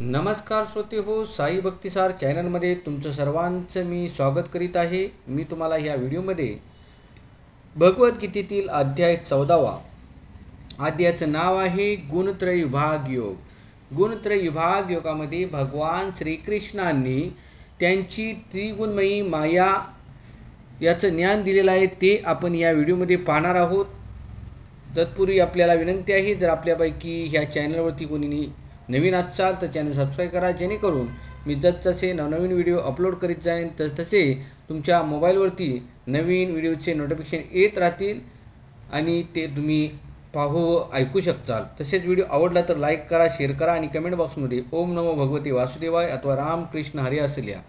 नमस्कार श्रोते हो, साई भक्तिसार चॅनलमध्ये तुमचं सर्वांचं मी स्वागत करीत आहे. मी तुम्हाला ह्या व्हिडिओमध्ये भगवद्गीतेतील अध्याय 14वा अध्यायाचं नाव आहे गुणत्रय विभाग योग. गुणत्रय विभाग योगामध्ये भगवान श्रीकृष्णांनी त्यांची त्रिगुणमयी माया याचं ज्ञान दिलेलं आहे. ते आपण या व्हिडिओमध्ये पाहणार आहोत. तत्पूर्वी आपल्याला विनंती आहे, जर आपल्यापैकी ह्या चॅनलवरती कोणी नवीन असाल तर चॅनल सबस्क्राईब करा, जेणेकरून मी जसजसे नवनवीन व्हिडिओ अपलोड करीत जाईन तसतसे तुमच्या मोबाईलवरती नवीन व्हिडिओचे नोटिफिकेशन येत राहतील आणि ते तुम्ही ऐकू शकताल. तसेच व्हिडिओ आवडला तर लाईक करा, शेअर करा आणि कमेंट बॉक्समध्ये ओम नमो भगवते वासुदेवाय अथवा रामकृष्ण हरी असं लिहा.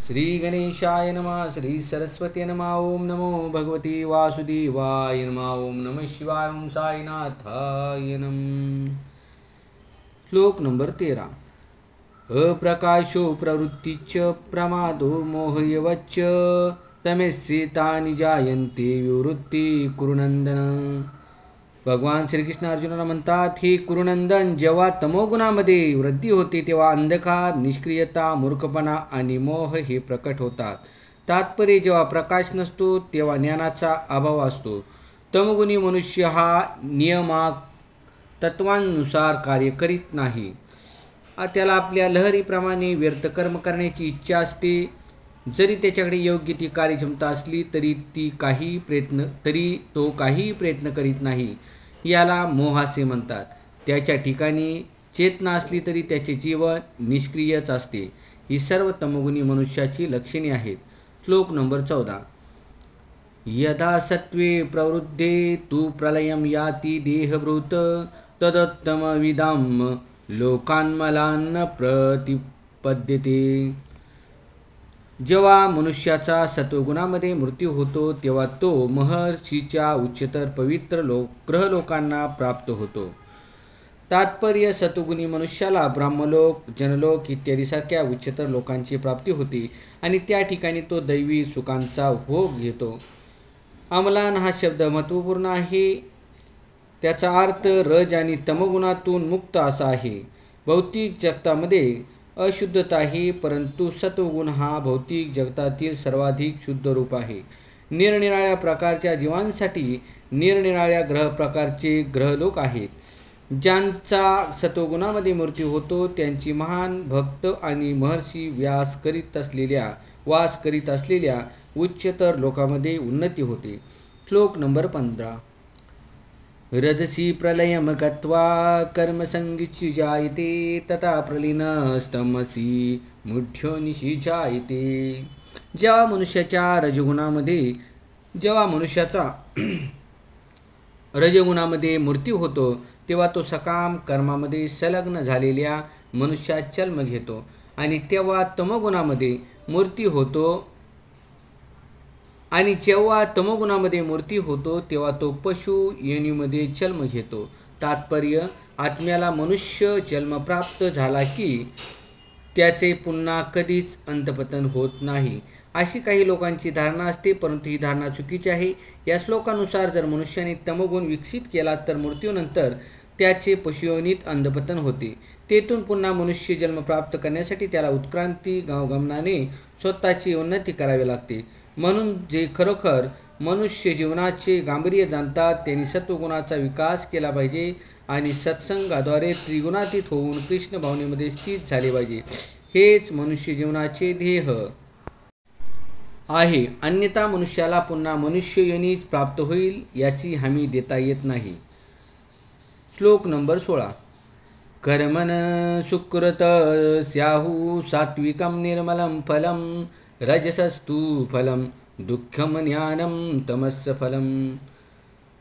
श्री गणेशाय नमः, श्री सरस्वती नमः, ओम नमो भगवते वासुदेवाय नमः, ओम नमः शिवाय, ओम साईनाथाय नमः. श्लोक नंबर 13. अप्रकाशो प्रवृत्तिच प्रमादो मोहयवच्च तमेस्येतानि जायन्ते विवृत्ती कुरुनंदन. भगवान श्रीकृष्ण अर्जुनाला म्हणतात, हे कुरुनंदन, जेव्हा तमोगुणामध्ये वृद्धी होते तेव्हा अंधकार, निष्क्रियता, मूर्खपणा आणि मोह हे प्रकट होतात. तात्पर्य, जेव्हा प्रकाश नसतो तेव्हा ज्ञानाचा अभाव असतो. तमगुणी मनुष्य हा तत्वांनुसार कार्य करीत नाही. त्याला आपल्या लहरीप्रमाणे व्यर्थ कर्म करण्याची इच्छा असते. जरी त्याच्याकडे योग्य ती कार्यक्षमता असली तरी तो काही प्रयत्न करीत नाही. याला मोह असे म्हणतात. त्याच्या ठिकाणी चेतना असली तरी त्याचे जीवन निष्क्रियच असते. ही सर्व तमोगुणी मनुष्याची लक्षणे आहेत. श्लोक नंबर 14. यदा सत्वे प्रवृद्धे तु प्रलयं याति देहभृत तदोत्तमविदां लोकान्मलान् प्रतिपद्यते. जेव्हा मनुष्याचा सत्वगुणामध्ये मृत्यू होतो तेव्हा तो महर्षीच्या उच्चतर पवित्र ग्रहलोकांना प्राप्त होतो. तात्पर्य, सत्वगुणी मनुष्याला ब्रह्मलोक, जनलोक इत्यादीसारख्या उच्चतर लोकांची प्राप्ती होते आणि त्या ठिकाणी तो दैवी सुखांचा भोग घेतो. अमलान हा शब्द महत्त्वपूर्ण आहे. त्याचा अर्थ रज आणि तमगुणातून मुक्त असा आहे. भौतिक जगतामध्ये अशुद्धता आहे, परंतु सत्वगुण हा भौतिक जगतातील सर्वाधिक शुद्ध रूप आहे. निरनिराळ्या प्रकारच्या जीवांसाठी निरनिराळ्या प्रकारचे ग्रहलोक आहेत. ज्यांचा सत्वगुणामध्ये मृत्यू होतो त्यांची महान भक्त आणि महर्षी वास करीत असलेल्या उच्चतर लोकांमध्ये उन्नती होते. श्लोक नंबर 15. रजसी प्रलयम गत्वा कर्मसंगीची जायते तथा प्रलीनस्तमसी मुढ्योनिशी जायते. जेव्हा मनुष्याचा रजगुणामध्ये मृत्यू होतो तेव्हा तो सकाम कर्मामध्ये संलग्न झालेल्या मनुष्यात जन्म घेतो आणि जेव्हा तमोगुणामध्ये मृत्यू होतो तेव्हा तो पशु योनीमध्ये जन्म घेतो. तात्पर्य, आत्म्याला मनुष्य जन्म प्राप्त झाला की त्याचे पुन्हा कधीच अंतपतन होत नाही, अशी काही लोकांची धारणा असते, परंतु ही धारणा चुकीची आहे. या श्लोकानुसार जर मनुष्याने तमोगुण विकसित केला तर मृत्यूनंतर त्याचे पशुयोनीत अंधपतन होते. तेथून पुन्हा मनुष्य जन्म प्राप्त करण्यासाठी त्याला उत्क्रांती गमनाने स्वतःची उन्नती करावी लागते. म्हणून जे खरोखर मनुष्य जीवनाचे गांभीर्य जाणतात त्यांनी सत्वगुणाचा विकास केला पाहिजे आणि सत्संगाद्वारे त्रिगुणातीत होऊन कृष्ण भावनेमध्ये स्थित झाले पाहिजे. हेच मनुष्य जीवनाचे ध्येय आहे. अन्यथा मनुष्याला पुन्हा मनुष्य योनीच प्राप्त होईल याची हमी देता येत नाही. श्लोक नंबर 16. कर्मण सुकृत स्याहु सात्विकं निर्मलं फलं रजसस्तु फलं दुःखम ज्ञानम तमस्य फलम.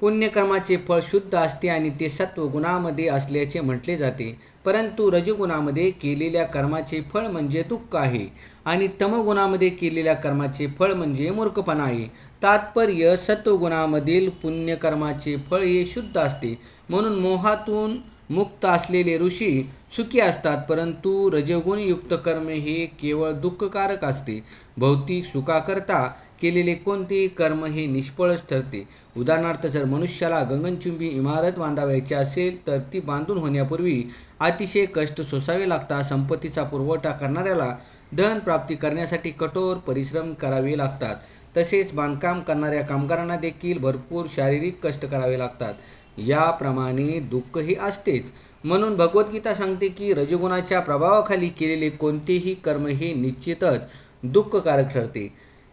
पुण्यकर्माचे फळ शुद्ध असते आणि ते सत्वगुणामध्ये असल्याचे म्हटले जाते, परंतु रजगुणामध्ये केलेल्या कर्माचे फळ म्हणजे दुःख आहे आणि तमगुणामध्ये केलेल्या कर्माचे फळ म्हणजे मूर्खपणा आहे. तात्पर्य, सत्वगुणामधील पुण्यकर्माचे फळ हे शुद्ध असते. म्हणून मोहातून मुक्त असलेले ऋषी सुखी असतात, परंतु रजोगुणयुक्त कर्म हे केवळ दुःखकारक असते. भौतिक सुखाकरता केलेले कोणतेही कर्म हे निष्फळच ठरते. उदाहरणार्थ, जर मनुष्याला गगनचुंबी इमारत बांधावयाची असेल तर ती बांधून होण्यापूर्वी अतिशय कष्ट सोसावे लागतात. संपत्तीचा पुरवठा करणाऱ्याला धन प्राप्ती करण्यासाठी कठोर परिश्रम करावे लागतात. तसेच बांधकाम करणाऱ्या कामगारांना देखील भरपूर शारीरिक कष्ट करावे लागतात. याप्रमाणे दुःखही असतेच. म्हणून भगवद्गीता सांगते की रजोगुणाच्या प्रभावाखाली केलेले कोणतेही कर्म हे निश्चितच दुःखकारक ठरते.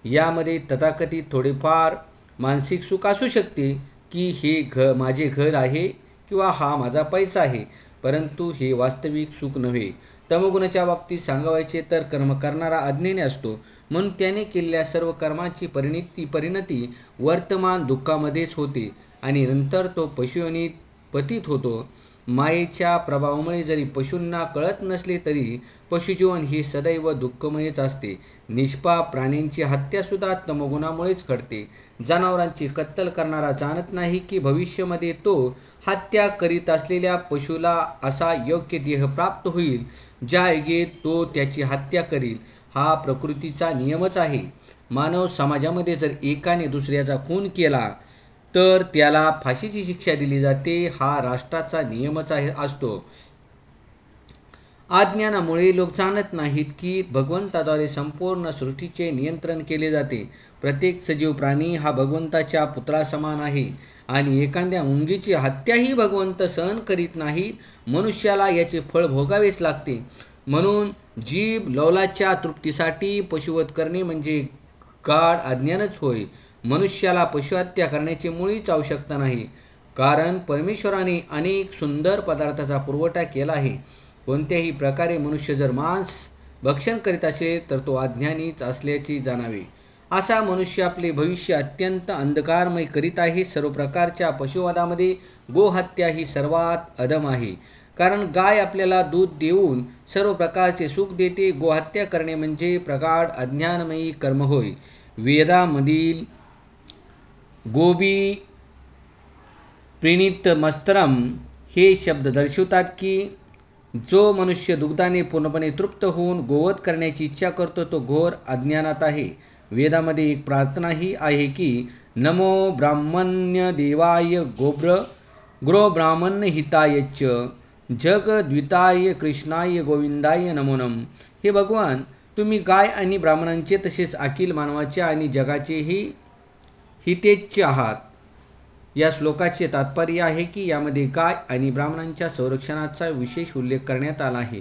यामध्ये तथाकथित थोडेफार मानसिक सुख असू शकते की हे माझे घर आहे किंवा हा माझा पैसा आहे, परंतु हे वास्तविक सुख नव्हे. तमोगुणाच्या बाबतीत सांगायचे तर कर्म करणारा अज्ञानी असतो, म्हणून त्याने केलेल्या सर्व कर्माची परिणती वर्तमान दुःखामध्येच होते आणि नंतर तो पशुयोनीत पतित होतो. मायेच्या प्रभावामुळे जरी पशूंना कळत नसले तरी पशुजीवन हे सदैव दुःखमयच असते. निष्पाप प्राण्यांची हत्यासुद्धा तमोगुणामुळेच घडते. जनावरांची कत्तल करणारा जाणत नाही की भविष्यामध्ये तो हत्या करीत असलेल्या पशुला असा योग्य देह प्राप्त होईल ज्या योगे तो त्याची हत्या करील. हा प्रकृतीचा नियमच आहे. मानव समाजामध्ये जर एकाने दुसऱ्याचा खून केला तर त्याला फाशीची शिक्षा दिली जाते. हा राष्ट्राचा नियमच असतो. अज्ञानामुळे लोक जाणत नाहीत की भगवंताद्वारे संपूर्ण सृष्टीचे नियंत्रण केले जाते. प्रत्येक सजीव प्राणी हा भगवंताच्या पुत्रासमान आहे आणि एखाद्या मुंगीची हत्याही भगवंत सहन करीत नाहीत. मनुष्याला याचे फळ भोगावेच लागते. म्हणून जीभ लौलाच्या तृप्तीसाठी पशुवध करणे म्हणजे गाढ अज्ञानच होय. मनुष्याला पशुहत्या करण्याची मुळीच आवश्यकता नाही, कारण परमेश्वराने अनेक सुंदर पदार्थाचा पुरवठा केला आहे. कोणत्याही प्रकारे मनुष्य जर मांस भक्षण करीत असेल तर तो अज्ञानीच असल्याचे जाणावे. असा मनुष्य आपले भविष्य अत्यंत अंधकारमय करीत आहे. सर्व प्रकारच्या पशुवधामध्ये गोहत्या ही सर्वात अधम आहे, कारण गाय आपल्याला दूध देऊन सर्व प्रकारचे सुख देते. गोहत्या करणे म्हणजे प्रगाढ अज्ञानमयी कर्म होय. वेदामधील गोबी प्रणीत मस्तरम हे शब्द दर्शवतात की जो मनुष्य दुग्धाने पूर्णपणे तृप्त होऊन गोवध करण्याची इच्छा करतो तो घोर अज्ञानात आहे. वेदामध्ये एक प्रार्थनाही आहे की नमो ब्राह्मण्य देवाय गो ब्राह्मण्य हितायच जगद्विताय कृष्णाय गोविंदाय नमो नम. हे भगवान, तुम्ही गाय आणि ब्राह्मणांचे तसेच अखिल मानवाचे आणि जगाचेही हितेच्छ आहात. या श्लोकाचे तात्पर्य आहे की यामध्ये गाय आणि ब्राह्मणांच्या संरक्षणाचा विशेष उल्लेख करण्यात आला आहे.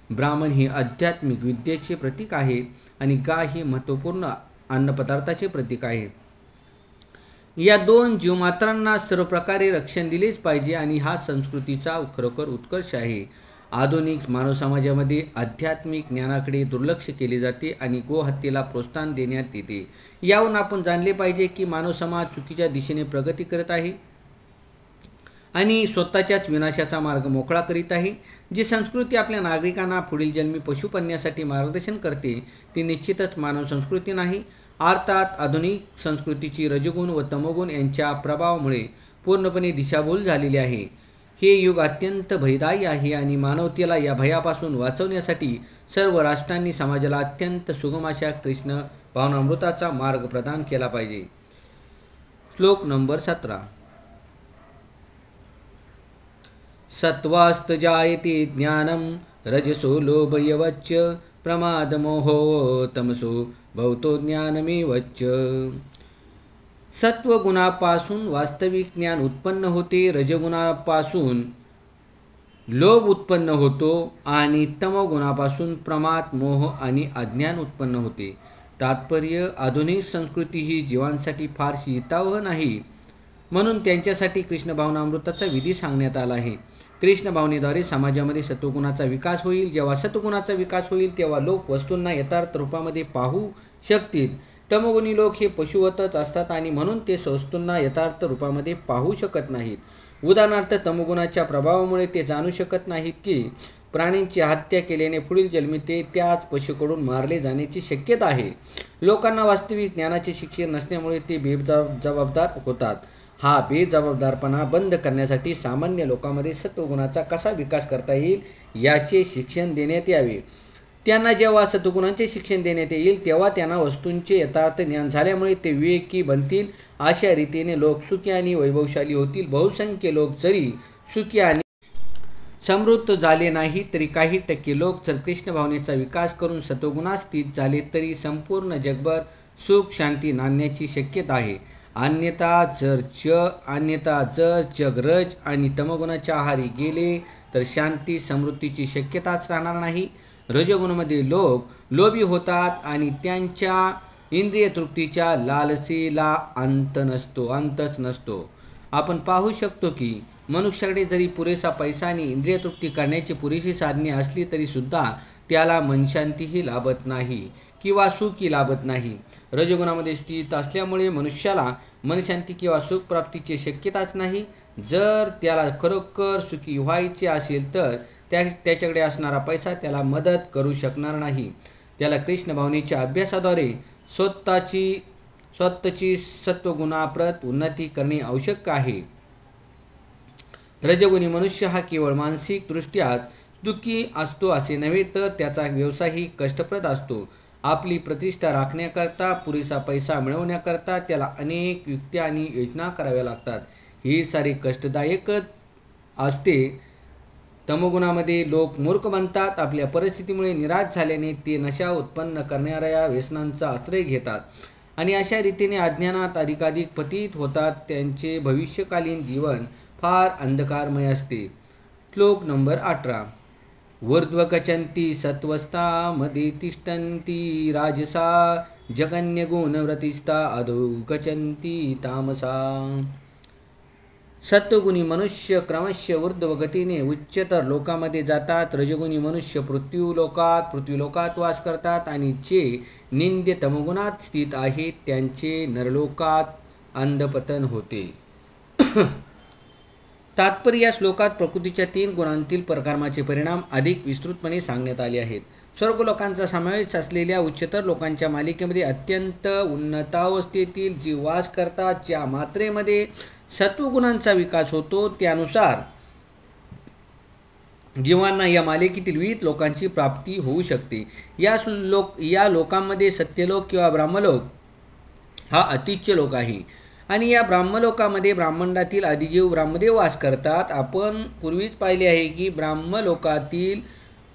ब्राह्मण हे आध्यात्मिक विद्येचे प्रतीक आहे आणि गाय ही महत्त्वपूर्ण अन्नपदार्थाचे प्रतीक आहे. या दोन जीवमात्रांना सर्व प्रकारे रक्षण दिलेच पाहिजे आणि हा संस्कृतीचा खरोखर उत्कर्ष आहे. आधुनिक मानव समाजामध्ये आध्यात्मिक ज्ञानाकडे दुर्लक्ष केले जाते आणि गोहत्येला प्रोत्साहन देण्यात येते. यावरून आपण जाणले पाहिजे की मानव समाज चुकीच्या दिशेने प्रगती करत आहे आणि स्वतःच्याच विनाशाचा मार्ग मोकळा करीत आहे. जी संस्कृती आपल्या नागरिकांना पुढील जन्मी पशु बनण्यासाठी मार्गदर्शन करते ती निश्चितच मानव संस्कृती नाही. अर्थात आधुनिक संस्कृतीची रजोगुण व तमोगुण यांच्या प्रभावामुळे पूर्णपणे दिशाभूल झालेली आहे. हे युग अत्यंत भयदायी आहे आणि मानवतेला या भयापासून वाचवण्यासाठी सर्व राष्ट्रांनी समाजाला अत्यंत सुगम अशा कृष्ण भावनामृताचा मार्ग प्रदान केला पाहिजे. श्लोक नंबर 17. सत्वास्त जायते ज्ञानम रजसो लोभयवच्च प्रमादमोहो तमसो भवतो ज्ञानमेवच्च. सत्वगुणापासून वास्तविक ज्ञान उत्पन्न होते, रजगुणापासून लोभ उत्पन्न होतो आणि तमोगुणापासून प्रमाद, मोह आणि अज्ञान उत्पन्न होते. तात्पर्य, आधुनिक संस्कृती ही जीवांसाठी फारशी हितावह नाही, म्हणून त्यांच्यासाठी कृष्ण भावनामृताचा विधी सांगण्यात आला आहे. कृष्ण भावनेद्वारे समाजामध्ये सत्वगुणाचा विकास होईल. जेव्हा सत्वगुणाचा विकास होईल तेव्हा लोक वस्तूंना यथार्थ रूपामध्ये पाहू शकतील. तमोगुणी लोक हे पशुवतच असतात आणि म्हणून ते वस्तूंना यथार्थ रूपामध्ये पाहू शकत नाहीत. उदाहरणार्थ, तमोगुणाच्या प्रभावामुळे ते जाणू शकत नाहीत की प्राण्यांची हत्या केल्याने पुढील जन्मी ते त्याच पशुकडून मारले जाण्याची शक्यता आहे. लोकांना वास्तविक ज्ञानाचे शिक्षण नसल्यामुळे ते बेजबाबदार होतात. हा बेजबाबदारपणा बंद करण्यासाठी सामान्य लोकांमध्ये सत्वगुणाचा कसा विकास करता येईल याचे शिक्षण देण्यात यावे. त्यांना जेव्हा सत्वगुणांचे शिक्षण देण्यात येईल तेव्हा त्यांना वस्तूंचे यथार्थ ज्ञान झाल्यामुळे ते विवेकी बनतील. अशा रीतीने लोक सुखी आणि वैभवशाली होतील. बहुसंख्य लोक जरी सुखी आणि समृद्ध झाले नाही तरी काही टक्के लोक जर कृष्ण भावनेचा विकास करून सत्वगुणात स्थित झाले तरी संपूर्ण जगभर सुख शांती नांदण्याची शक्यता आहे. अन्यथा जर जग रज आणि तमगुणाच्या आहारी गेले तर शांती समृद्धीची शक्यताच राहणार नाही. रजोगुणामध्ये लोक लोभी होतात आणि त्यांच्या इंद्रिय तृप्तीच्या लालसेला अंतच नसतो. आपण पाहू शकतो की मनुष्याकडे जरी पुरेसा पैसा आणि इंद्रिय तृप्ती करण्याची पुरेशी साधने असली तरी सुद्धा त्याला मनशांतीही लाभत नाही किंवा सुखही लाभत नाही. रजोगुणामध्ये स्थित असल्यामुळे मनुष्याला मनशांती किंवा सुख प्राप्तीची शक्यताच नाही. जर त्याला खरोखर सुखी व्हायचे असेल तर त्याच्याकडे असणारा पैसा त्याला मदत करू शकणार नाही. त्याला कृष्ण भावनेच्या अभ्यासाद्वारे स्वतःची सत्वगुणाप्रत उन्नती करणे आवश्यक आहे. रजोगुणी मनुष्य हा केवळ मानसिक दृष्ट्याच दुःखी असतो असे नव्हे तर त्याचा व्यवसायही कष्टप्रद असतो. आपली प्रतिष्ठा राखण्याकरता पुरेसा पैसा मिळवण्याकरता त्याला अनेक युक्त्या आणि योजना कराव्या लागतात. ही सारी कष्टदायकच असते. तमोगुणामध्ये लोक मूर्ख बनतात. आपल्या परिस्थितीमुळे निराश झाल्याने ते नशा उत्पन्न करणाऱ्या व्यसनांचा आश्रय घेतात आणि अशा रीतीने अज्ञानात अधिकाधिक पतित होतात. त्यांचे भविष्यकालीन जीवन फार अंधकारमय असते. श्लोक नंबर 18. ऊर्ध्वगच्छन्ति सत्वस्थामध्ये तिष्ठन्ति राजसा जगन्यगुणव्रतिस्था अधो गच्छन्ति तामसा. सत्वगुणी मनुष्य क्रमशः ऊर्ध्वगतीने उच्चतर लोकांमध्ये जातात. रजोगुणी मनुष्य पृथ्वीलोकात वास करतात आणि जे निंद्य तमोगुणात स्थित आहेत त्यांचे नरलोकात अंधपतन होते. तात्पर्य या श्लोकात प्रकृतीच्या 3 गुणांतील पराक्रमाचे परिणाम अधिक विस्तृतपणे सांगण्यात आले आहेत. स्वर्ग लोकांचा समावेश असलेल्या उच्चतर लोकांच्या मालिकेमध्ये अत्यंत उन्नतावस्थेतील जीव वास करतात. ज्या मात्रेमध्ये सत्वगुणांचा विकास होतो त्यानुसार जीवांना या मालिकेतील विविध लोकांची प्राप्ती होऊ शकते. या लोकांमध्ये सत्यलोक किंवा ब्रह्मलोक हा अतिच्य लोक आहे आणि या ब्राह्मलोकामध्ये ब्राह्मंडातील आदिजीव ब्रह्मदेव वास करतात. आपण पूर्वीच पाहिले आहे की ब्राह्मलोकातील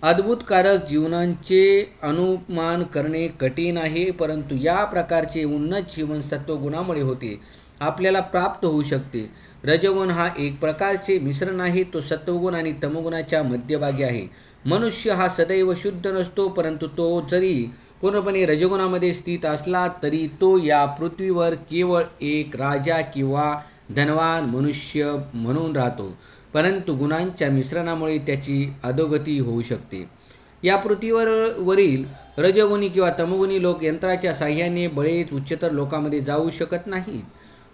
अद्भुतकारक जीवनांचे अनुमान करणे कठीण आहे, परंतु या प्रकारचे उन्नत जीवन सत्वगुणामुळे होते आपल्याला प्राप्त होऊ शकते. रजोगुण हा एक प्रकारचे मिश्रण आहे. तो सत्वगुण आणि तमोगुणाच्या मध्यभागी आहे. मनुष्य हा सदैव शुद्ध नसतो, परंतु तो जरी पूर्णपणे रजोगुणामध्ये स्थित असला तरी तो या पृथ्वीवर केवळ एक राजा किंवा धनवान मनुष्य म्हणून राहतो. परंतु गुणांच्या मिश्रणामुळे त्याची अधोगती होऊ शकते. या पृथ्वीवरील रजोगुणी किंवा तमोगुणी लोक यंत्राच्या साह्याने बळेच उच्चतर लोकांमध्ये जाऊ शकत नाहीत.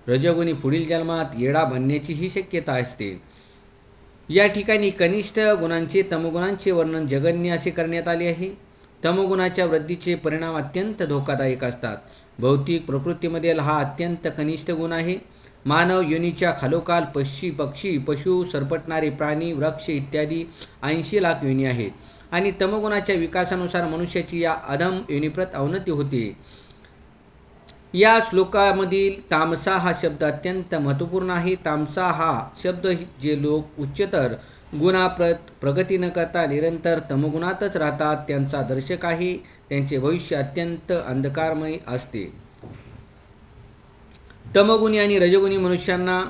रजोगुणी पुढील जन्मात येडा बनण्याचीही शक्यता असते. या ठिकाणी कनिष्ठ गुणांचे तमोगुणांचे वर्णन जगन्य असे करण्यात आले आहे. तमोगुणाच्या वृद्धीचे परिणाम अत्यंत धोकादायक असतात. भौतिक प्रकृतीमधील हा अत्यंत कनिष्ठ गुण आहे. मानव योनीच्या खालोखाल पक्षी पशु सरपटणारे प्राणी वृक्ष इत्यादी 80 लाख योनी आहेत आणि तमोगुणाच्या विकासानुसार मनुष्याची या अधम योनीप्रत अवनती होते. या श्लोकामधील तामसा हा शब्द अत्यंत महत्त्वपूर्ण आहे. तामसा हा शब्द जे लोक उच्चतर गुणाप्रत प्रगती न करता निरंतर तमोगुणातच राहतात त्यांचा दर्शक आहे. त्यांचे भविष्य अत्यंत अंधकारमय असते. तमोगुणी आणि रजोगुणी मनुष्यांना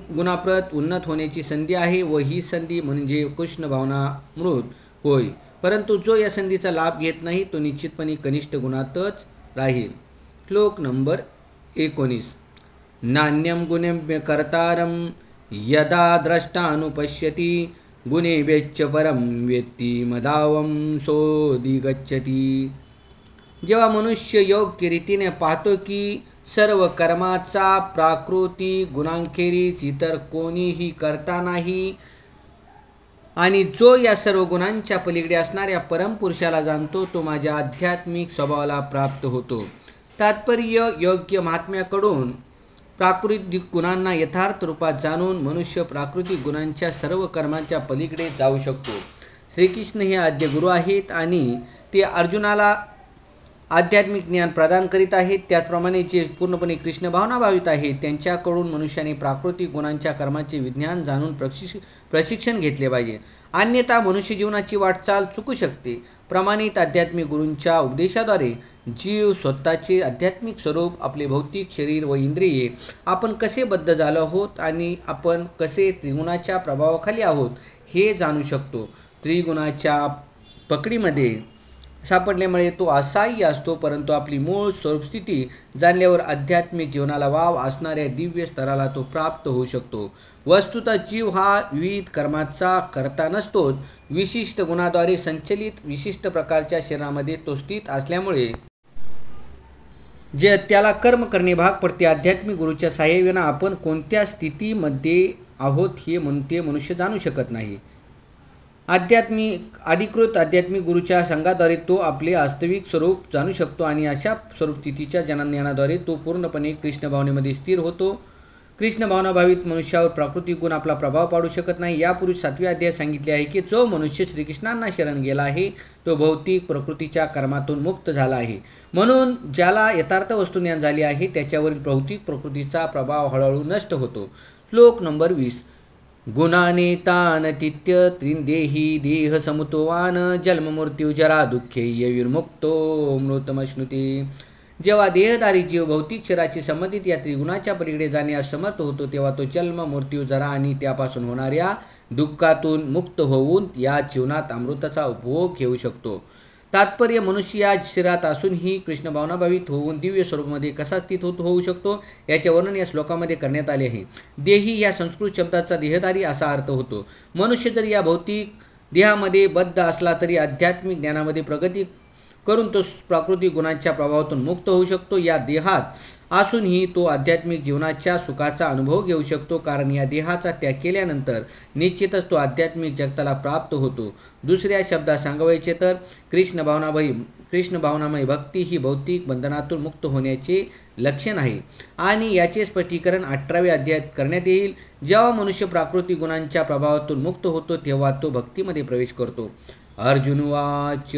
गुणाप्रत उन्नत होण्याची संधी आहे व ही संधी म्हणजे कृष्ण भावनामृत होय. परंतु जो या संधीचा लाभ घेत नाही तो निश्चितपणे कनिष्ठ गुणातच राहील. श्लोक नंबर 19. नान्यम गुण्यम कर्तारम यदा द्रष्टानुपश्यति गुणे वेच्च परम वेत्ती मदावम सोदिगच्छति. जेव्हा मनुष्य योग्य रीतीने पाहतो की सर्व कर्माचा प्राकृती गुणांखेरीज इतर कोणीही करता नाही आणि जो या सर्व गुणांच्या पलीकडे असणाऱ्या परमपुरुषाला जाणतो तो माझ्या आध्यात्मिक स्वभावाला प्राप्त होतो. तात्पर्य योग्य महात्म्याकडून प्राकृतिक गुणांना यथार्थ रूपात जाणून मनुष्य प्राकृतिक गुणांच्या सर्व कर्मांच्या पलीकडे जाऊ शकतो. श्रीकृष्ण हे आद्य गुरु आहेत आणि ते अर्जुनाला आध्यात्मिक ज्ञान प्रदान करीत आहेत. त्याचप्रमाणे जे पूर्णपणे कृष्ण भावनाभावित आहेत त्यांच्याकडून मनुष्याने प्राकृतिक गुणांच्या कर्माचे विज्ञान जाणून प्रशिक्षण घेतले पाहिजे, अन्यथा मनुष्य जीवनाची वाटचाल चुकू शकते. प्रमाणित आध्यात्मिक गुरूंच्या उपदेशाद्वारे जीव स्वतःचे आध्यात्मिक स्वरूप, आपले भौतिक शरीर व इंद्रिये, आपण कसे बद्ध झालो आहोत आणि आपण कसे त्रिगुणाच्या प्रभावाखाली आहोत हे जाणू शकतो. त्रिगुणाच्या पकडीमध्ये सापडल्यामुळे तो असहाय्य असतो, परंतु आपली मूळ स्वरूपस्थिती जाणल्यावर आध्यात्मिक जीवनाला वाव असणाऱ्या दिव्य स्तराला तो प्राप्त होऊ शकतो. वस्तुतः जीव हा विविध कर्माचा करता नसतोच, विशिष्ट गुणाद्वारे संचलित विशिष्ट प्रकारच्या शरीरामध्ये तो स्थित असल्यामुळे जे त्याला कर्म करणे भाग पडते. आध्यात्मिक गुरूच्या सहाय्याने आपण कोणत्या स्थितीमध्ये आहोत हे मनुष्य जाणू शकत नाही. अधिकृत आध्यात्मिक गुरूच्या संघाद्वारे तो आपले वास्तविक स्वरूप जाणू शकतो आणि अशा स्वरूप स्थितीच्या ज्ञानाद्वारे तो पूर्णपणे कृष्ण भावनेमध्ये स्थिर होतो. कृष्ण भावनाभावित मनुष्यावर प्राकृतिक गुण आपला प्रभाव पाडू शकत नाही. यापूर्वी 7व्या अध्यायात सांगितले आहे की जो मनुष्य श्रीकृष्णांना शरण गेला आहे तो भौतिक प्रकृतीच्या कर्मातून मुक्त झाला आहे. म्हणून ज्याला यथार्थ वस्तुज्ञान झाले आहे त्याच्यावरील भौतिक प्रकृतीचा प्रभाव हळूहळू नष्ट होतो. श्लोक नंबर 20. गुणाने तान तित्य त्रिदेही देह समुतवान जन्म मृत्यू जरा दुःखे विर्मुक्तो मृतमश्नुते. जेव्हा देहधारी जीव भौतिक शरीराशी संबंधित या त्रिगुणाच्या पलीकडे जाण्यास समर्थ होतो तेव्हा तो जन्म मृत्यू जरा आणि त्यापासून होणाऱ्या दुःखातून मुक्त होऊन या जीवनात अमृताचा उपभोग घेऊ शकतो. तात्पर्य, मनुष्य या शरीरात असूनही कृष्ण भावनाभावित होऊन दिव्य स्वरूपामध्ये कसा स्थित होऊ शकतो याचे वर्णन या श्लोकामध्ये करण्यात आले आहे. देही या संस्कृत शब्दाचा देहधारी असा अर्थ होतो. मनुष्य जर या भौतिक देहामध्ये बद्ध असला तरी आध्यात्मिक ज्ञानामध्ये प्रगती करून तो प्राकृतिक गुणांच्या प्रभावातून मुक्त होऊ शकतो. या देहात असूनही तो आध्यात्मिक जीवनाच्या सुखाचा अनुभव घेऊ शकतो, कारण या देहाचा त्याग केल्यानंतर निश्चितच तो आध्यात्मिक जगताला प्राप्त होतो. दुसऱ्या शब्दात सांगायचे तर कृष्ण भावनामय भक्ती ही भौतिक बंधनातून मुक्त होण्याचे लक्षण आहे आणि याचे स्पष्टीकरण 18व्या अध्यायात करण्यात येईल. जेव्हा मनुष्य प्राकृतिक गुणांच्या प्रभावातून मुक्त होतो तेव्हा तो भक्तीमध्ये प्रवेश करतो. अर्जुन वाच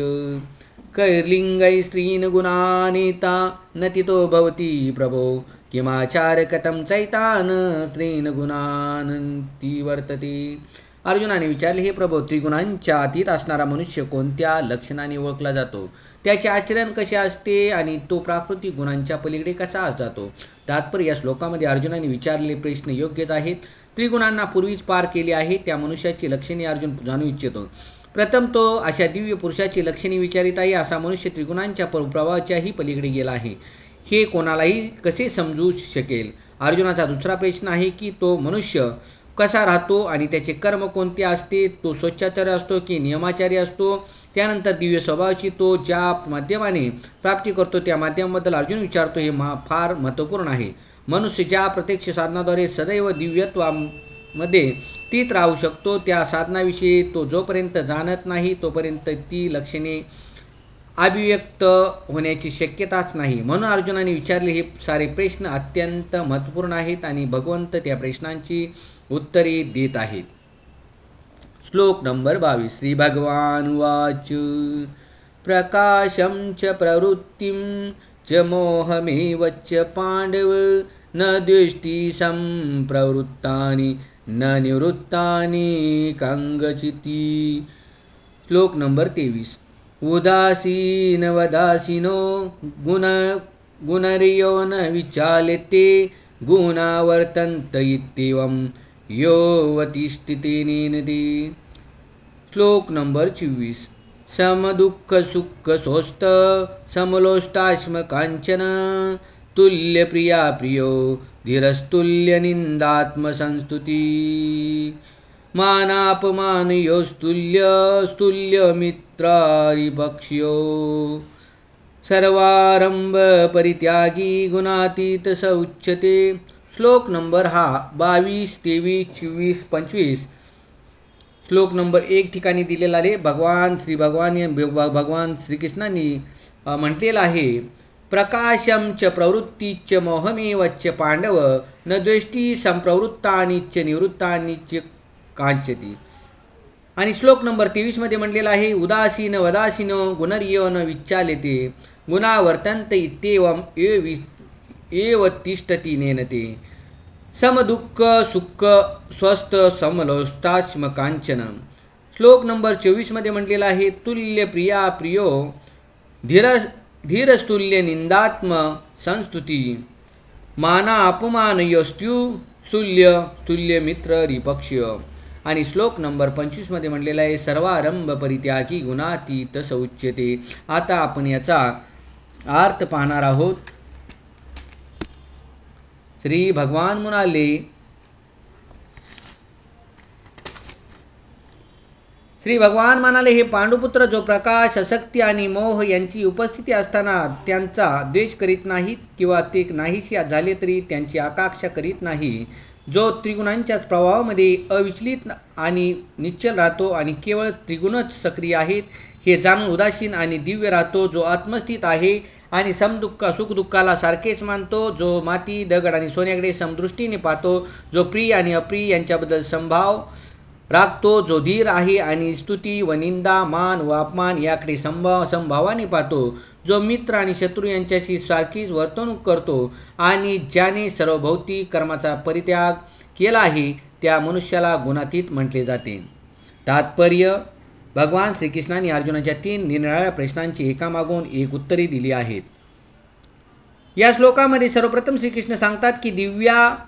कैर्लिंगै स्त्रीन गुणानेता नतितो भवती प्रभो किमाचार कथम चैतान स्त्रीन गुणानंती वर्तते. अर्जुनाने विचारले, हे प्रभो, त्रिगुणांच्या अतीत असणारा मनुष्य कोणत्या लक्षणाने ओळखला जातो, त्याचे आचरण कसे असते आणि तो प्राकृतिक गुणांच्या पलीकडे कसा जातो. तात्पर्य, या श्लोकामध्ये अर्जुनाने विचारलेले प्रश्न योग्यच आहेत. त्रिगुणांना पूर्वीच पार केले आहे त्या मनुष्याची लक्षणे अर्जुन जाणू इच्छितो. प्रथम तो अशा दिव्य पुरुषाची लक्षणे विचारित आहे. असा मनुष्य त्रिगुणांच्या प्रभावाच्याही पलीकडे गेला आहे हे कोणालाही कसे समजू शकेल. अर्जुनाचा दुसरा प्रश्न आहे की तो मनुष्य कसा राहतो आणि त्याचे कर्म कोणते असते. तो स्वच्छाचार्य असतो की नियमाचार्य असतो. त्यानंतर दिव्य स्वभावाची तो ज्या माध्यमाने प्राप्ती करतो त्या माध्यमाबद्दल अर्जुन विचारतो. हे फार महत्त्वपूर्ण आहे. मनुष्य ज्या प्रत्यक्ष साधनाद्वारे सदैव दिव्यत्वामध्ये स्थित राहू शकतो त्या साधनाविषयी तो जोपर्यंत जाणत नाही तोपर्यंत ती लक्षणे अभिव्यक्त होण्याची शक्यताच नाही. म्हणून अर्जुनाने विचारले हे सारे प्रश्न अत्यंत महत्त्वपूर्ण आहेत आणि भगवंत त्या प्रश्नांची उत्तरे देत आहेत. श्लोक नंबर 22. श्री भगवान उवाच प्रकाशं च प्रवृत्तिं च मोहमेव च पांडव न दृष्टी संप्रवृत्तानि न निवृत्तानि कांगचिती. श्लोक नंबर 23. उदासीन वदासीनो गुणरियो न विचाल्यते गुणावर्तन्त इत्येवं योऽवतिष्ठते नेनदे. श्लोक नंबर 24. समदुःख सुख सोस्त समलोष्टाश्म कांचन तुल्यप्रिया प्रियो धीरस्तुल्य निंदात्मसंस्तुती. मानापमानयोस्तुल्य स्तुल्य मित्रारिपक्ष्यो सर्वारंभ परित्यागी गुणातीत स उच्यते. श्लोक नंबर 22, 23, 24, 25. श्लोक नंबर 1 ठिकाणी दिलेला आहे. भगवान श्रीकृष्णांनी म्हटलेलं आहे, प्रकाशं च प्रवृत्तिश्च मोहमेव च पांडव न द्वेष्टी संप्रवृत्तानि च निवृत्तानि च कांचती. आणि श्लोक नंबर 23 मध्ये म्हटलेला आहे, उदासीन वदासीन गुणर्यो न विचाल्यते गुणा वर्तन्त इत्येवम् एव तिष्ठति नेनते समदुःख सुख स्वस्थ समलोष्टाश्म कांचन. श्लोक नंबर 24 मध्ये म्हटलेला आहे, तुल्य प्रिया प्रियो धीरस्तुल्य निंदात्म संस्तुती माना अपमानयोस्तु तुल्य तुल्य मित्र रिपक्ष्य. आणि श्लोक नंबर 25 मध्ये म्हटलेला आहे, सर्वारंभ परित्यागी गुणातीत सौच्यते. आता आपण याचा अर्थ पाहणार आहोत. श्री भगवान म्हणाले, हे पांडुपुत्र जो प्रकाश आसक्ती आणि मोह यांची उपस्थिती असताना त्यांचा द्वेष करीत नाहीत किंवा ते नाहीशी झाले तरी त्यांची आकांक्षा करीत नाही, जो त्रिगुणांच्या प्रभावामध्ये अविचलित आणि निश्चल राहतो आणि केवळ त्रिगुणच सक्रिय आहेत हे जाणून उदासीन आणि दिव्य राहतो, जो आत्मस्थित आहे आणि समदुःख सुखदुःखाला सारखेच मानतो, जो माती दगड आणि सोन्याकडे समदृष्टीने पाहतो, जो प्रिय आणि अप्रिय यांच्याबद्दल संभाव राखतो, जो धीर आहे आणि स्तुती व निंदा मान व अपमान याकडे संभावाने पाहतो, जो मित्र आणि शत्रू यांच्याशी सारखीच वर्तणूक करतो आणि ज्याने सर्व भौतिक कर्माचा परित्याग केला आहे त्या मनुष्याला गुणातीत म्हटले जाते. तात्पर्य, भगवान श्रीकृष्णाने अर्जुनाच्या 3 निरनिराळ्या प्रश्नांची एकामागून एक उत्तरे दिली आहेत. या श्लोकामध्ये सर्वप्रथम श्रीकृष्ण सांगतात की दिव्यावस्थेमध्ये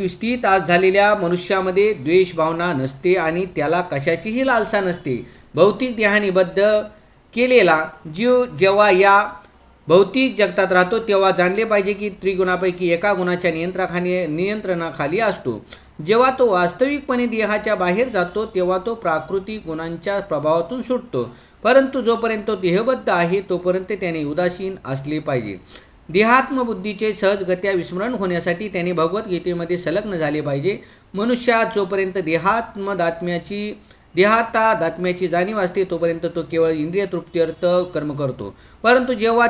स्थित झालेल्या मनुष्यामध्ये द्वेष भावना नसते आणि त्याला कशाचीही लालसा नसते. भौतिक देहाने बद्ध केलेला जीव जेव्हा या भौतिक जगतात राहतो तेव्हा जाणले पाहिजे की त्रिगुणापैकी एका गुणाच्या नियंत्रणाखाली असतो. जेव्हा तो वास्तविकपणे देहाच्या बाहेर जातो तेव्हा तो प्राकृतिक गुणांच्या प्रभावातून सुटतो. परंतु जोपर्यंत तो देहबद्ध आहे तोपर्यंत त्याने उदासीन असले पाहिजे. देहात्मबुद्धीचे सहजगत्या विस्मरण होण्यासाठी त्याने भगवद्गीतेमध्ये संलग्न झाले पाहिजे. मनुष्यात जोपर्यंत देहातादात्म्याची जाणीव असते तोपर्यंत तो केवळ इंद्रिय तृप्त्यर्थ कर्म करतो. परंतु जेव्हा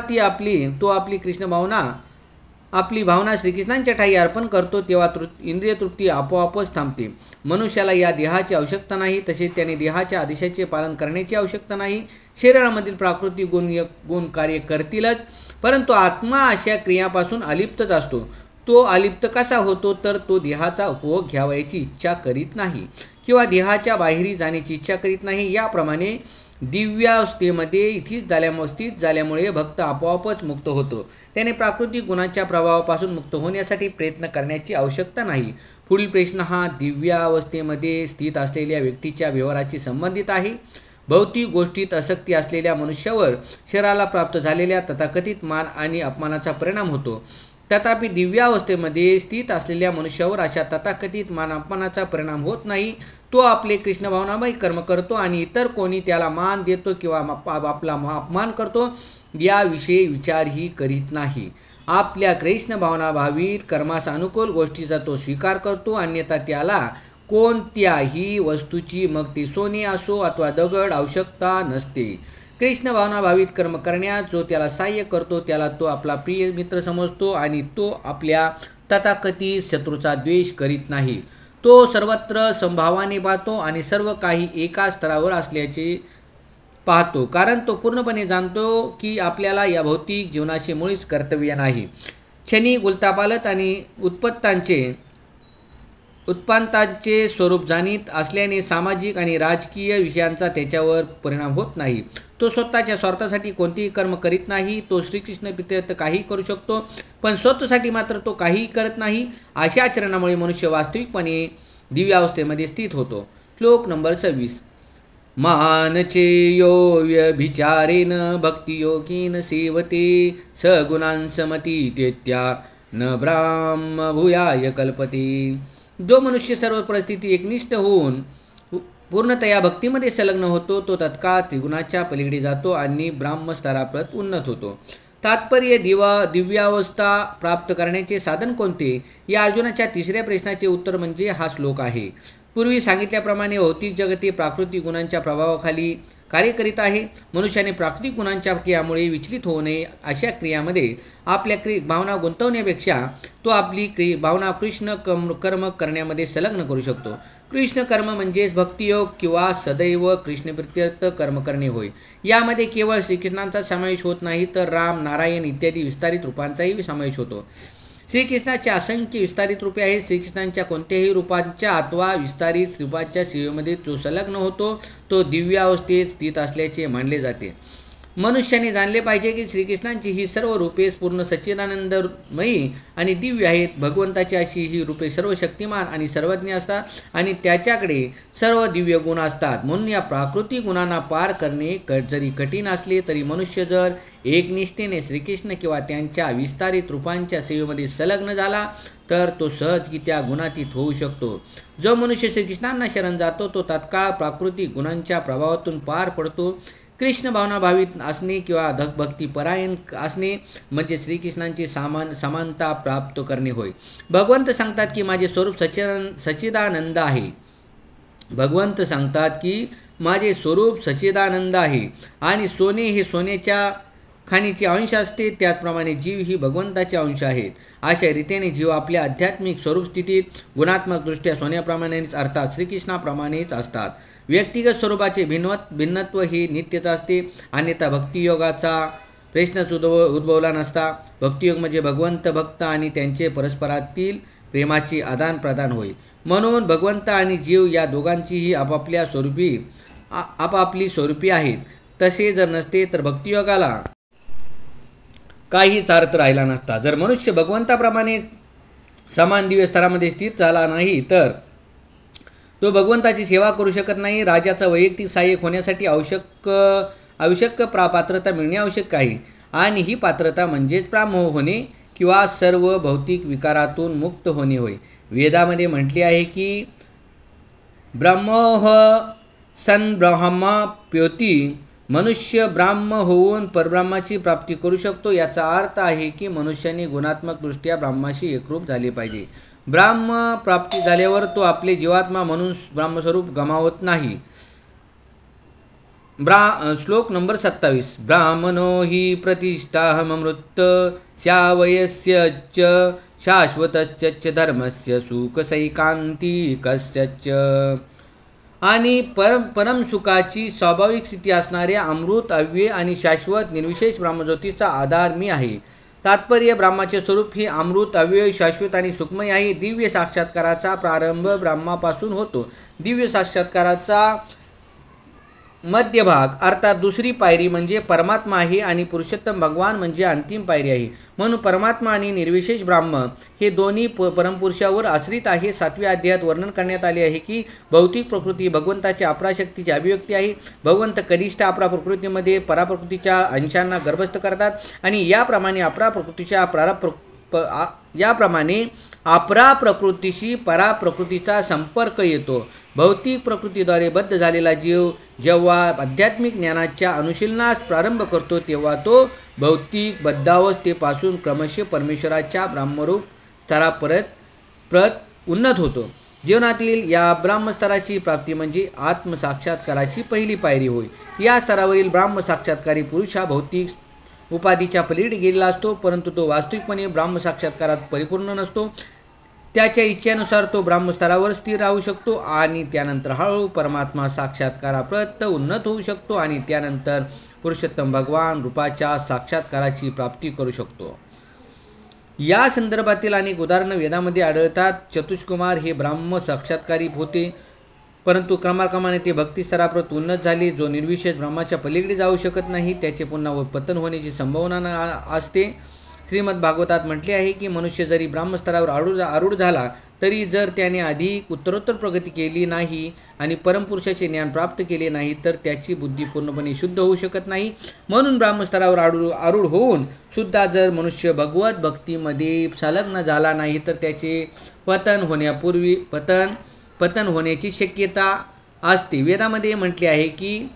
आपली भावना श्रीकृष्णांच्या ठाई अर्पण करतो तेव्हा इंद्रिय तृप्ती आपोआपच थांबते. मनुष्याला या देहाची आवश्यकता नाही, तसेच त्याने देहाच्या आदेशाचे पालन करण्याची आवश्यकता नाही. शरीरामधील प्राकृतिक गुण कार्य करतीलच, परंतु आत्मा अशा क्रियापासून अलिप्तच असतो. तो अलिप्त कसा होतो तर तो देहाचा उपभोग घ्यावयाची इच्छा करीत नाही किंवा देहाच्या बाहेरी जाण्याची इच्छा करीत नाही. याप्रमाणे दिव्यावस्थेमध्ये स्थित झाल्यामुळे भक्त आपोआपच मुक्त होतो. त्याने प्राकृतिक गुणांच्या प्रभावापासून मुक्त होण्यासाठी प्रयत्न करण्याची आवश्यकता नाही. पुढील प्रश्न हा दिव्यावस्थेमध्ये स्थित असलेल्या व्यक्तीच्या व्यवहाराशी संबंधित आहे. भौतिक गोष्टीत आसक्ती असलेल्या मनुष्यावर शरीराला प्राप्त झालेल्या तथाकथित मान आणि अपमानाचा परिणाम होतो. तथापि दिव्यावस्थेमध्ये स्थित असलेल्या मनुष्यावर अशा तथाकथित मान अपमानाचा परिणाम होत नाही. तो आपले कृष्ण भावनामय कर्म करतो आणि इतर कोणी त्याला मान देतो किंवा आपला अपमान करतो याविषयी विचारही करीत नाही. आपल्या कृष्ण भावनाभावित कर्मास अनुकूल गोष्टीचा तो स्वीकार करतो, अन्यथा त्याला कोणत्याही वस्तूची, मग ती सोने असो अथवा दगड, आवश्यकता नसते. कृष्ण भावनाभावित कर्म करण्यास जो त्याला सहाय्य करतो त्याला तो आपला प्रिय मित्र समजतो आणि तो आपल्या तथाकथित शत्रूचा द्वेष करीत नाही. तो सर्वत्र संभावाने पाहतो आणि सर्व काही एकाच स्तरावर असल्याचे पाहतो, कारण तो पूर्णपणे जाणतो की आपल्याला या भौतिक जीवनाशी मुळीच कर्तव्य नाही. क्षणी गुलतापालत आणि उत्पादनांचे स्वरूप जाणीत असल्याने सामाजिक आणि राजकीय विषयांचा त्याच्यावर परिणाम होत नाही. तो स्वतःच्या स्वार्थासाठी कोणतेही कर्म करीत नाही. तो श्रीकृष्ण प्रीत्यर्थ काही करू शकतो, पण स्वतःसाठी मात्र तो काहीही करत नाही. अशा आचरणामुळे मनुष्य वास्तविकपणे दिव्यावस्थेमध्ये स्थित होतो. श्लोक नंबर 26. मानचेयो व्यभिचारेण भक्तियोगेन सेवते सगुणांसमतीत्येत्या न ब्राह्मभूयाय कल्पते. जो मनुष्य सर्व परिस्थिती एकनिष्ठ होऊन पूर्णतया भक्तीमध्ये संलग्न होतो तो तत्काळ त्रिगुणाच्या पलीकडे जातो आणि ब्राह्मस्तराप्रत उन्नत होतो. तात्पर्य, दिव्यावस्था प्राप्त करण्याचे साधन कोणते? या अर्जुनाच्या 3ऱ्या प्रश्नाचे उत्तर म्हणजे हा श्लोक आहे. पूर्वी सांगितल्याप्रमाणे भौतिक जगते प्राकृतिक गुणांच्या प्रभावाखाली कार्य करीत आहे. मनुष्याने प्राकृतिक गुणांच्या क्रियामुळे विचलित होऊ नये. अशा क्रियामध्ये आपल्या भावना गुंतवण्यापेक्षा तो आपली भावना कृष्ण कर्म करण्यामध्ये संलग्न करू शकतो. कृष्ण कर्म म्हणजेच भक्तियोग किंवा सदैव कृष्णप्रित्यर्थ कर्म करणे होय. यामध्ये केवळ श्रीकृष्णांचा समावेश होत नाही, तर राम, नारायण इत्यादी विस्तारित रूपांचाही समावेश होतो. श्रीकृष्णाचे असंख्य विस्तारित रूपे आहेत. श्रीकृष्णांच्या कोणत्याही रूपांच्या अथवा विस्तारित रूपांच्या सेवेमध्ये जो संलग्न होतो तो दिव्यावस्थेत स्थित असल्याचे मानले जाते. मनुष्याने जाणले पाहिजे की श्रीकृष्णांची ही सर्व रूपे पूर्ण सच्चिदानंदमयी आणि दिव्य आहेत. भगवंताची अशी ही रूपे सर्व शक्तिमान आणि सर्वज्ञ असतात आणि त्याच्याकडे सर्व दिव्य गुण असतात. म्हणून या प्राकृतिक गुणांना पार करणे जरी कठीण असले तरी मनुष्य जर एकनिष्ठेने श्रीकृष्ण किंवा त्यांच्या विस्तारित रूपांच्या सेवेमध्ये संलग्न झाला तर तो सहजगीत्या गुणातीत होऊ शकतो. जो मनुष्य श्रीकृष्णांना शरण जातो तो तात्काळ प्राकृतिक गुणांच्या प्रभावातून पार पडतो. कृष्ण भावनाभावित असणे किंवा भक्तिपरायण असणे म्हणजे श्रीकृष्णांची समानता प्राप्त करणे होय. भगवंत सांगतात की माझे स्वरूप सच्चिदानंद आहे. भगवंत सांगतात की माझे स्वरूप सच्चिदानंद आहे आणि सोने हे सोन्याच्या खाणीचे अंश असते, त्याचप्रमाणे जीव ही भगवंताचे अंश आहेत. अशा रीतीने जीव आपल्या आध्यात्मिक स्वरूप स्थितीत गुणात्मकदृष्ट्या सोन्याप्रमाणेच अर्थात श्रीकृष्णाप्रमाणेच असतात. व्यक्तिगत स्वरूपाचे भिन्नत्व हे नित्यच असते, अन्यथा भक्तियोगाचा प्रश्नच उद्भवला नसता. भक्तियोग म्हणजे भगवंत, भक्त आणि त्यांचे परस्परातील प्रेमाचे आदानप्रदान होय. म्हणून भगवंत आणि जीव या दोघांचीही आपापली स्वरूपी आहेत. तसे जर नसते तर भक्तियोगाला काहीच अर्थ राहिला नसता. जर मनुष्य भगवंताप्रमाणे समान दिव्य स्तरामध्ये स्थित झाला नाही तर तो भगवंताची सेवा करू शकत नाही. राजाचा वैयक्तिक सहाय्यक होण्यासाठी आवश्यक पात्रता मिळणे आवश्यक आहे आणि ही पात्रता म्हणजेच ब्राह्मण होणे किंवा सर्व भौतिक विकारातून मुक्त होणे होय. वेदामध्ये म्हटले आहे की ब्रह्मोह सन ब्रह्माप्योती, मनुष्य ब्राह्म होऊन परब्रह्माची प्राप्ती करू शकतो. याचा अर्थ आहे की मनुष्याने गुणात्मकदृष्ट्या ब्रह्माशी एकरूप झाले पाहिजे. ब्राह्म प्राप्ती झाल्यावर तो आपले जीवात्मा म्हणून ब्राह्मस्वरूप गमावत नाही. श्लोक नंबर 27. ब्राह्मणो हि प्रतिष्ठाहमृत स्यावयस्य च शाश्वतस्य धर्मस्य सुखसैकांतिकस्य च. आणि परमसुखाची स्वाभाविक स्थिती असणारे अमृत, अव्यय आणि शाश्वत निर्विशेष ब्रह्मज्योतीचा आधार मी आहे. तात्पर्य ब्रह्माचे स्वरूप हे अमृत, अव्यय, शाश्वत आणि सुखमय आहे. दिव्य साक्षात्काराचा प्रारंभ ब्रह्मापासून होतो. दिव्य साक्षात्काराचा मध्यभाग अर्थात दुसरी पायरी म्हणजे परमात्मा आहे आणि पुरुषोत्तम भगवान म्हणजे अंतिम पायरी आहे. म्हणून परमात्मा आणि निर्विशेष ब्रह्म हे दोन्ही परमपुरुषावर आश्रित आहे. 7व्या अध्यायात वर्णन करण्यात आले आहे की भौतिक प्रकृती भगवंताच्या अपराशक्तीची अभिव्यक्ती आहे. भगवंत कनिष्ठ अपरा प्रकृतीमध्ये पराप्रकृतीच्या अंशांना गर्भस्थ करतात आणि याप्रमाणे अपरा प्रकृतीशी पराप्रकृतीचा संपर्क येतो. भौतिक प्रकृतीद्वारे बद्ध झालेला जीव जेव्हा आध्यात्मिक ज्ञानाच्या अनुशीलनास प्रारंभ करतो तेव्हा तो भौतिक बद्धावस्थेपासून क्रमशः परमेश्वराच्या ब्रह्मरूप स्तरापर्यंत उन्नत होतो. जीवनातील या ब्रह्मस्तराची प्राप्ती म्हणजे आत्मसाक्षात्काराची पहिली पायरी होय. या स्तरावरील ब्रह्मसाक्षात्कारी पुरुष हा भौतिक उपाधीच्या पलीकडे गेलेला असतो, परंतु तो वास्तविकपणे ब्रह्मसाक्षात्कारात परिपूर्ण नसतो. त्याच्या इच्छेनुसार तो ब्रह्मस्तरावर स्थिर राहू शकतो आणि त्यानंतर हळूहळू परमात्मा साक्षात्कारापर्यंत उन्नत होऊ शकतो आणि त्यानंतर पुरुषोत्तम भगवान रूपाच्या साक्षात्काराची प्राप्ती करू शकतो. या संदर्भातील अनेक उदाहरणं वेदामध्ये आढळतात. चतुष्कुमार हे ब्राह्म साक्षात्कारी होते, परंतु क्रमाक्रमाने ते भक्तिस्तरापर्यंत उन्नत झाले. जो निर्विशेष ब्रह्माच्या पलीकडे जाऊ शकत नाही त्याचे पुन्हा पतन होण्याची संभावना असते. श्रीमद भागवतात म्हटले आहे की मनुष्य जरी ब्रह्मस्तरावर आरूढ झाला तरी जर त्याने अधिक उत्तरोत्तर प्रगती केली नाही आणि परमपुरुषाचे ज्ञान प्राप्त केले नाही तर त्याची बुद्धी पूर्णपणे शुद्ध होऊ शकत नाही. म्हणून ब्रह्मस्तरावर आरूढ होऊन सुद्धा जर मनुष्य भगवत भक्तीमध्ये संलग्न झाला नाही तर त्याचे पतन होण्याची शक्यता असते. वेदामध्ये म्हटले आहे की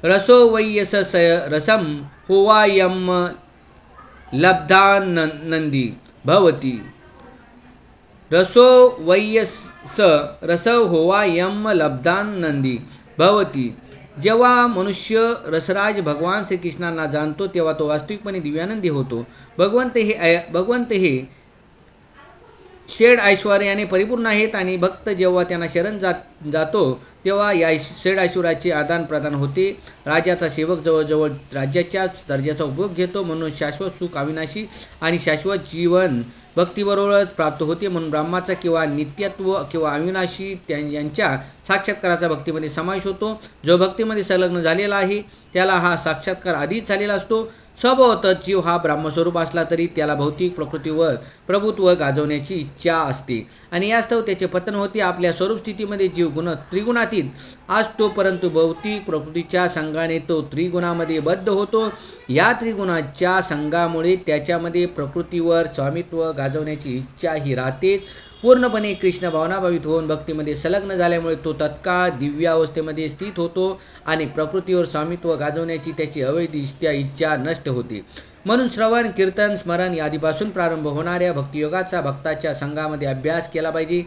रसो वयस रसम होवायम लब्धानंदी भवती. रसो वयस रस होवा यम लब्धानंदी भवती. जेव्हा मनुष्य रसराज भगवान श्रीकृष्णांना जाणतो तेव्हा तो वास्तविकपणे दिव्यानंदी होतो. भगवंत हे षड ऐश्वर्याने परिपूर्ण आहेत आणि भक्त जेव्हा त्यांना शरण जातो तेव्हा या षड ऐश्वर्याचे आदान प्रदान होते. राजाचा सेवक जवळजवळ राज्याच्याच दर्जाचा उपयोग घेतो. म्हणून शाश्वत सुख, अविनाशी आणि शाश्वत जीवन भक्तीबरोबरच प्राप्त होते. म्हणून ब्रह्माचा किंवा नित्यत्व किंवा अविनाशी यांच्या साक्षात्काराचा भक्तीमध्ये समावेश होतो. जो भक्तीमध्ये संलग्न झालेला आहे त्याला हा साक्षात्कार आधीच झालेला असतो. स्वभावतः जीव हा ब्रह्मस्वरूप असला तरी त्याला भौतिक प्रकृतीवर प्रभुत्व गाजवण्याची इच्छा असते आणि यास्तव त्याचे पतन होते. आपल्या स्वरूप स्थितीमध्ये जीव त्रिगुणातीत असतो, परंतु भौतिक प्रकृतीच्या संघाने तो त्रिगुणामध्ये बद्ध होतो. या त्रिगुणाच्या संघामुळे त्याच्यामध्ये प्रकृतीवर स्वामित्व गाजवण्याची इच्छा ही राहतेच. पूर्णपणे कृष्ण भावनाभावित होऊन भक्तीमध्ये संलग्न झाल्यामुळे तो तत्काळ दिव्य अवस्थेमध्ये स्थित होतो आणि प्रकृतीवर स्वामित्व गाजवण्याची त्याची अवैधिष्ट्या इच्छा नष्ट होते. म्हणून श्रवण, कीर्तन, स्मरण या आधीपासून प्रारंभ होणाऱ्या भक्तियोगाचा भक्ताच्या संघामध्ये अभ्यास केला पाहिजे.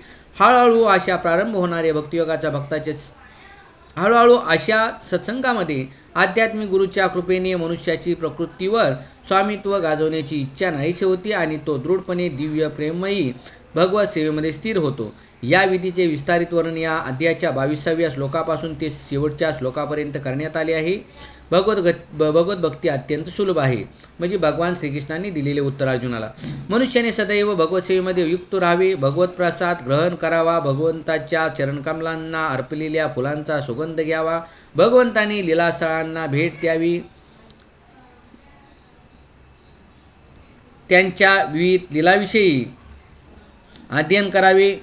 हळूहळू अशा सत्संगामध्ये आध्यात्मिक गुरूच्या कृपेने मनुष्याची प्रकृतीवर स्वामित्व गाजवण्याची इच्छा नाहीशी होती आणि तो दृढपणे दिव्य प्रेमयी भगवत सेवेमध्ये स्थिर होतो. या विधीचे विस्तारित वर्णन या अध्यायाच्या 22व्या श्लोकापासून ते शेवटच्या श्लोकापर्यंत करण्यात आले आहे. भगवत भक्ती अत्यंत सुलभ आहे, म्हणजे भगवान श्रीकृष्णांनी दिलेले उत्तर अर्जुनाला. मनुष्याने सदैव भगवत सेवेमध्ये युक्त राहावे, भगवत प्रसाद ग्रहण करावा, भगवंताच्या चरणकमलांना अर्पलेल्या फुलांचा सुगंध घ्यावा, भगवंतांनी लीलास्थळांना भेट द्यावी, त्यांच्या विविध लीलाविषयी अध्ययन करावे.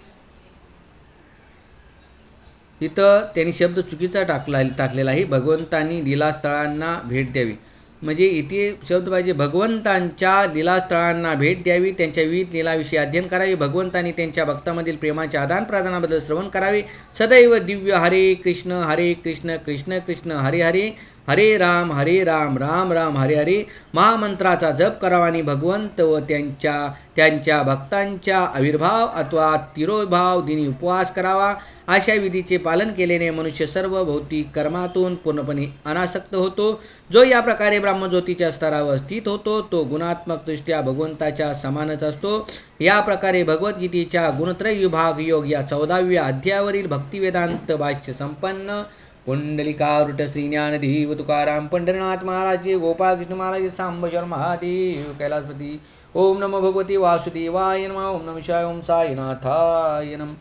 इथं त्यांनी शब्द चुकीचा टाकलेला आहे. भगवंतांनी लीलास्थळांना भेट द्यावी, म्हणजे इथे शब्द पाहिजे भगवंतांच्या लीलास्थळांना भेट द्यावी, त्यांच्या विविध लीलाविषयी अध्ययन करावे, भगवंतांनी त्यांच्या भक्तांमधील प्रेमाच्या आदानप्रदानाबद्दल श्रवण करावे, सदैव दिव्य हरे कृष्ण कृष्ण कृष्ण हरे हरे, हरे राम राम राम हरे हरे महामंत्राचा जप करावा आणि भगवंत व त्यांच्या भक्तांच्या आविर्भाव अथवा तिरोभाव दिनी उपवास करावा. अशा विधीचे पालन केल्याने मनुष्य सर्व भौतिक कर्मातून पूर्णपणे अनासक्त होतो. जो या प्रकारे ब्रह्मज्योतीच्या स्तरावर स्थित होतो तो गुणात्मकदृष्ट्या भगवंताच्या समानच असतो. या प्रकारे भगवद्गीतेच्या गुणत्रय विभाग योग या 14व्या अध्यायावरील भक्तिवेदांत भाष्य संपन्न. पुंडलिकावृत श्री ज्ञानदेव तुकाराम पंढरीनाथ महाराज, गोपाळकृष्ण महाराज, सांबशर महादेव, कैलासपती. ओम नमो भगवते वासुदेवाय नमः. ओम नमः शिवाय. ओम साईनाथाय नमः.